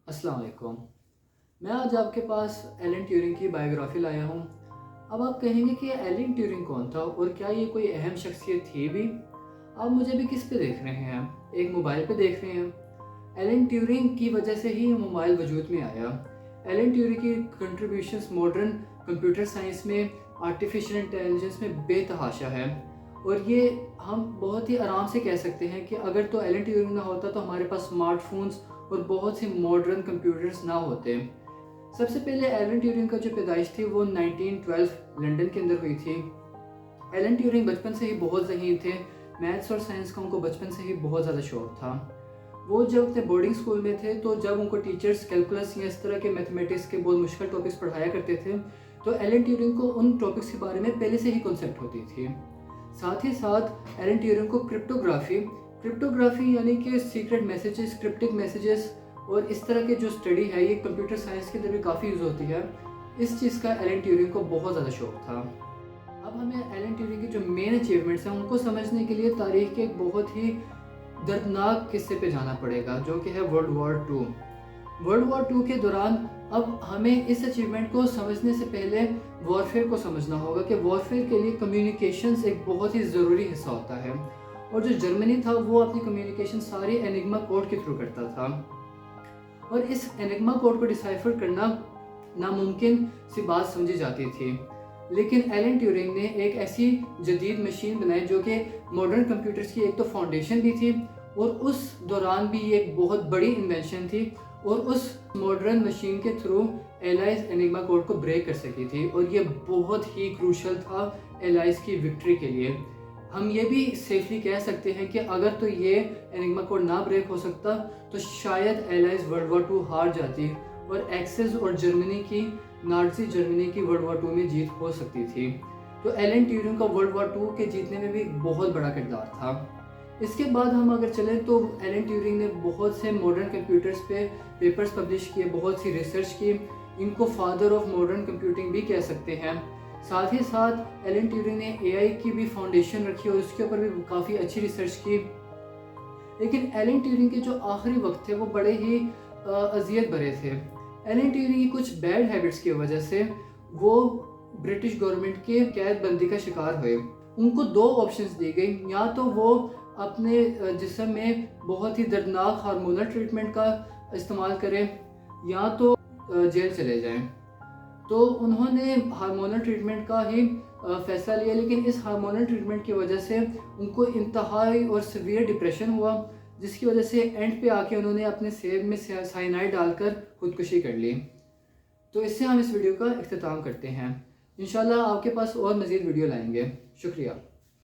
अस्सलाम वालेकुम। मैं आज आपके पास एलन ट्यूरिंग की बायोग्राफ़ी लाया हूँ। अब आप कहेंगे कि एलन ट्यूरिंग कौन था और क्या ये कोई अहम शख्सियत थी भी? आप मुझे भी किस पे देख रहे हैं? एक मोबाइल पे देख रहे हैं। एलन ट्यूरिंग की वजह से ही मोबाइल वजूद में आया। एलन ट्यूरिंग की कंट्रीब्यूशंस मॉडर्न कंप्यूटर साइंस में, आर्टिफिशियल इंटेलिजेंस में बेतहाशा है। और ये हम बहुत ही आराम से कह सकते हैं कि अगर तो एलन ट्यूरिंग ना होता तो हमारे पास स्मार्टफोन्स और बहुत से मॉडर्न कंप्यूटर्स ना होते। सबसे पहले एलन ट्यूरिंग का जो पैदाइश थी वो 1912 लंदन के अंदर हुई थी। एलन ट्यूरिंग बचपन से ही बहुत ज़हीन थे। मैथ्स और साइंस का उनको बचपन से ही बहुत ज़्यादा शौक था। वो जब अपने बोर्डिंग स्कूल में थे तो जब उनको टीचर्स कैलकुलस या इस तरह के मैथमेटिक्स के बहुत मुश्किल टॉपिक्स पढ़ाया करते थे तो एलन ट्यूरिंग को उन टॉपिक्स के बारे में पहले से ही कॉन्सेप्ट होती थी। साथ ही साथ एलन ट्यूरिंग को क्रिप्टोग्राफी यानी कि सीक्रेट मैसेजेस, क्रिप्टिक मैसेजेस और इस तरह के जो स्टडी है ये कंप्यूटर साइंस के अंदर भी काफ़ी यूज़ होती है। इस चीज़ का एलन ट्यूरिंग को बहुत ज़्यादा शौक था। अब हमें एलन ट्यूरिंग की जो मेन अचीवमेंट्स हैं उनको समझने के लिए तारीख के एक बहुत ही दर्दनाक किस्से पे जाना पड़ेगा जो कि है world war two. World war two के दौरान अब हमें इस अचीवमेंट को समझने से पहले वॉरफेयर को समझना होगा कि वॉरफेयर के लिए कम्युनिकेशंस एक बहुत ही ज़रूरी हिस्सा होता है। और जो जर्मनी था वो अपनी कम्युनिकेशन सारी एनिग्मा कोड के थ्रू करता था और इस एनिग्मा कोड को डिसाइफर करना नामुमकिन सी बात समझी जाती थी। लेकिन एलन ट्यूरिंग ने एक ऐसी जदीद मशीन बनाई जो कि मॉडर्न कंप्यूटर्स की एक तो फाउंडेशन भी थी और उस दौरान भी ये एक बहुत बड़ी इन्वेंशन थी और उस मॉडर्न मशीन के थ्रू एलाइज एनिग्मा कोड को ब्रेक कर सकी थी और ये बहुत ही क्रूशल था एलाइज की विक्ट्री के लिए। हम ये भी सेफली कह सकते हैं कि अगर तो ये एनिग्मा कोड ना ब्रेक हो सकता तो शायद allies world war to her जाती और एक्सेस और जर्मनी की, नाज़ी जर्मनी की वर्ल्ड वॉर टू में जीत हो सकती थी। तो एलन ट्यूरिंग का वर्ल्ड वॉर टू के जीतने में भी बहुत बड़ा किरदार था। इसके बाद हम अगर चलें तो एलन ट्यूरिंग ने बहुत से मॉडर्न कंप्यूटर्स पे पेपर्स पब्लिश किए, बहुत सी रिसर्च की। इनको फादर ऑफ मॉडर्न कंप्यूटिंग भी कह सकते हैं। साथ ही साथ एलन ट्यूरिंग ने एआई की भी फाउंडेशन रखी और उसके ऊपर भी काफ़ी अच्छी रिसर्च की। लेकिन एलन ट्यूरिंग के जो आखिरी वक्त थे वो बड़े ही अजियत भरे थे। एलन ट्यूरिंग की कुछ बैड हैबिट्स की वजह से वो ब्रिटिश गवर्नमेंट के कैद बंदी का शिकार हुए। उनको दो ऑप्शंस दी गई, या तो वो अपने जिस्म में बहुत ही दर्दनाक हार्मोनल ट्रीटमेंट का इस्तेमाल करें या तो जेल चले जाएं। तो उन्होंने हार्मोनल ट्रीटमेंट का ही फ़ैसला लिया, लेकिन इस हार्मोनल ट्रीटमेंट की वजह से उनको इंतहाई और सीवियर डिप्रेशन हुआ, जिसकी वजह से एंड पे आके उन्होंने अपने सेब में साइनाइड डालकर खुदकुशी कर ली। तो इससे हम इस वीडियो का इख्तिताम करते हैं। इंशाल्लाह आपके पास और मज़ीद वीडियो लाएंगे। शुक्रिया।